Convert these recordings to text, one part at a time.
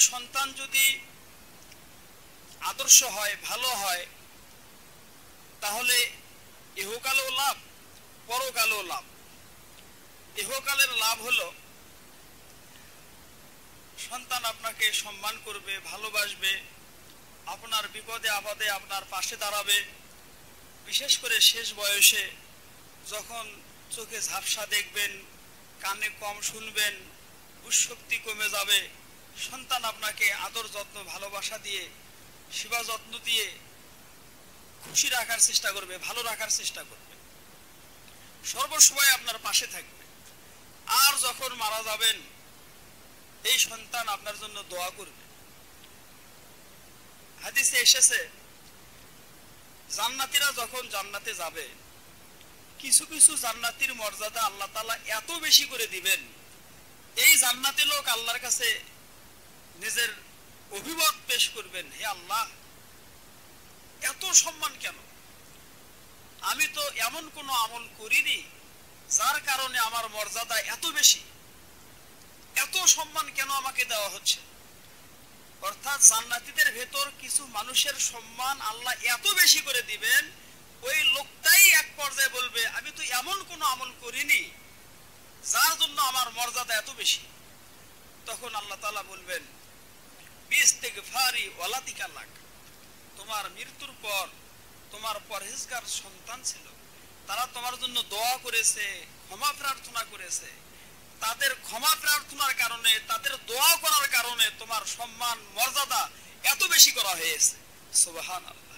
সন্তান যদি আদর্শ হয়, ভালো হয়, তাহলে ইহকালেও লাভ, পরকালেও লাভ। ইহকালের লাভ হলো সন্তান আপনাকে সম্মান করবে, ভালোবাসবে, আপনার বিপদে আপদে আপনার পাশে দাঁড়াবে। বিশেষ করে শেষ বয়সে যখন চোখে ঝাপসা দেখবেন, কানে কম শুনবেন, বুঝশক্তি কমে যাবে, সন্তান আপনাকে আদর যত্ন ভালোবাসা দিয়ে, সেবা যত্ন দিয়ে খুশি রাখার চেষ্টা করবে, ভালো রাখার চেষ্টা করবে, সর্বসময় আপনার পাশে থাকবে। আর যখন মারা যাবেন, এই সন্তান আপনার জন্য দোয়া করবে। হাদিসে এসেছে, জান্নাতীরা যখন জান্নাতে যাবে, কিছু কিছু জান্নাতীর মর্যাদা আল্লাহ তাআলা এত বেশি করে দিবেন, এই জান্নাতি লোক আল্লাহর কাছে নিজের অভিমত পেশ করবেন, হে আল্লাহ, এত সম্মান কেন? আমি তো এমন কোনো আমল করিনি যার কারণে আমার মর্যাদা এত বেশি, এত সম্মান কেন আমাকে দেওয়া হচ্ছে? অর্থাৎ জান্নাতীদের ভেতর কিছু মানুষের সম্মান আল্লাহ এত বেশি করে দিবেন, ওই লোকটাই এক পর্যায়ে বলবে, আমি তো এমন কোনো আমল করিনি যার জন্য আমার মর্যাদা এত বেশি। তখন আল্লাহ তাআলা বলবেন, বিইস্তিগফারি ওয়ালাদিকা লাক, তোমার মৃত্যুর পর তোমার পরহেজগার সন্তান ছিল, তারা তোমার জন্য দোয়া করেছে, ক্ষমা প্রার্থনা করেছে, তাদের ক্ষমা প্রার্থনার কারণে, তাদের দোয়া করার কারণে তোমার সম্মান মর্যাদা এত বেশি করা হয়েছে। সুবহানাল্লাহ।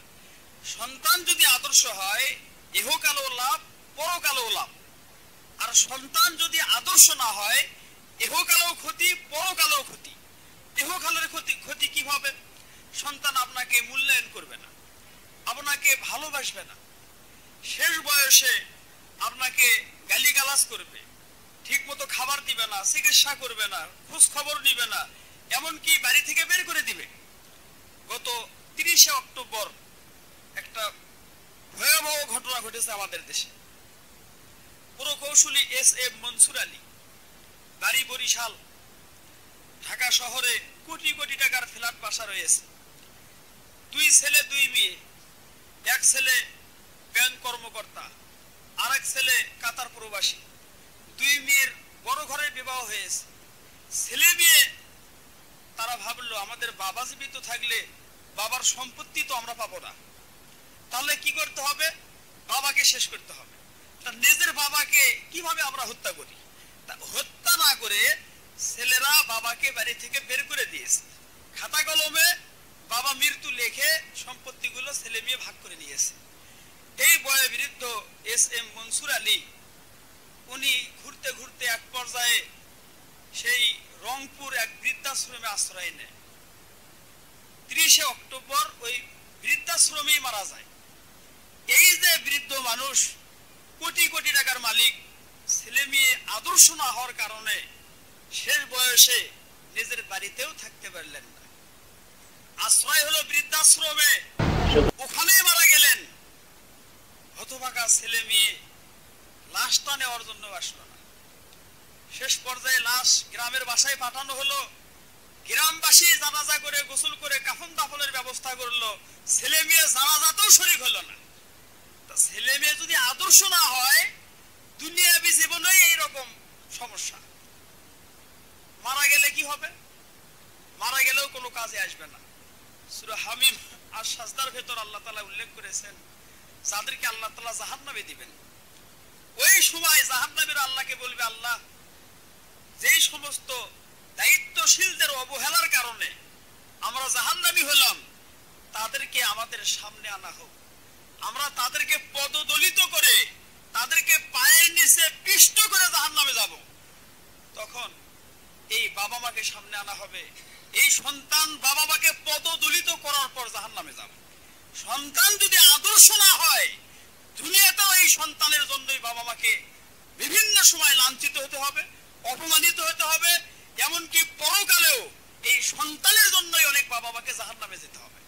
সন্তান যদি আদর্শ হয়, ইহকালেও লাভ, পরকালেও লাভ। আর সন্তান যদি আদর্শ না হয়, ইহকালেও ক্ষতি, পরকালেও ক্ষতি। ইহকালের ক্ষতি কিভাবে? সন্তান আপনাকে মূল্যায়ন করবে না, আপনাকে ভালোবাসবে না, শেষ বয়সে আপনাকে গালিগালাজ করবে, ঠিক মতো খাবার দিবে না, চিকিৎসা করবে না, খোঁজ খবর নিবে না, এমনকি বাড়ি থেকে বের করে দিবে। গত 30শে অক্টোবর একটা ভয়াবহ ঘটনা ঘটেছে আমাদের দেশে। প্রকৌশলী এস.এম. মনসুর আলী, বাড়ি বরিশাল, ঢাকা শহরে কোটি কোটি টাকার ফ্ল্যাট বাসা রয়েছে, 2 ছেলে 2 মেয়ে। এক ছেলে ব্যাংক কর্মকর্তা, আরেক ছেলে কাতার প্রবাসী। 2 মেয়ের বড় ঘরে বিবাহ হয়েছে। ছেলে মেয়ে তারা ভাবলো, আমাদের বাবা জীবিত থাকলে বাবার সম্পত্তি তো আমরা পাবো না, তাহলে কি করতে হবে? বাবাকে শেষ করতে হবে। নিজের বাবাকে কিভাবে আমরা হত্যা করি? হত্যা না করে ছেলেরা বাবাকে বাড়ি থেকে বের করে দিয়েছে। খাতা কলমে বাবা মৃত্যু লেখে সম্পত্তিগুলো ছেলে মেয়ে ভাগ করে নিয়েছে। এই বয়োবৃদ্ধ এস.এম. মনসুর আলী, উনি ঘুরতে ঘুরতে এক পর্যায়ে সেই রংপুর এক বৃদ্ধাশ্রমে আশ্রয় নেয়। 30শে অক্টোবর ওই বৃদ্ধাশ্রমেই মারা যায়। এই যে বৃদ্ধ মানুষ, কোটি কোটি টাকার মালিক, ছেলে মেয়ে আদর্শ না হওয়ার কারণে শেষ বয়সে নিজের বাড়িতেও থাকতে পারলেন না, আশ্রয় হলো বৃদ্ধাশ্রমে, ওখানেই মারা গেলেন। হতভাগা ছেলে মেয়ে লাশটা নেওয়ার জন্য আসলো না। শেষ পর্যায়ে লাশ গ্রামের বাসায় পাঠানো হলো। গ্রামবাসী জানাজা করে, গোসল করে, কাফন দাফনের ব্যবস্থা করলো। ছেলে মেয়ে জানাজাতেও শরীক হলো না। ছেলে মেয়ে যদি আদর্শ না হয়, দুনিয়াবী জীবনেই এইরকম সমস্যা। মারা গেলে কি হবে? মারা গেলেও কোনো কাজে আসবে না। সূরা হামিম আর সাজদার ভেতর আল্লাহ তাআলা উল্লেখ করেছেন, যাদেরকে আল্লাহ তাআলা জাহান্নামে দিবেন, ওই সময় জাহান্নামীরা আল্লাহকে বলবে, আল্লাহ, যেই সমস্ত দায়িত্বশীলদের অবহেলার কারণে আমরা জাহান্নামী হলাম, তাদেরকে আমাদের সামনে আনা হোক, আমরা তাদেরকে পদদলিত করে, তাদেরকে পায়ের নিচে পিষ্ট করে জাহান্নামে যাব। তখন এই বাবা মাকে সামনে আনা হবে। এই সন্তান বাবা মাকে পদদলিত করার পর জাহান্নামে যাবে। সন্তান যদি আদর্শ না হয়, দুনিয়াতেও এই সন্তানের জন্যই বাবা মাকে বিভিন্ন সময় লাঞ্ছিত হতে হবে, অপমানিত হতে হবে, এমনকি পরকালেও এই সন্তানের জন্যই অনেক বাবা মাকে জাহান্নামে যেতে হবে।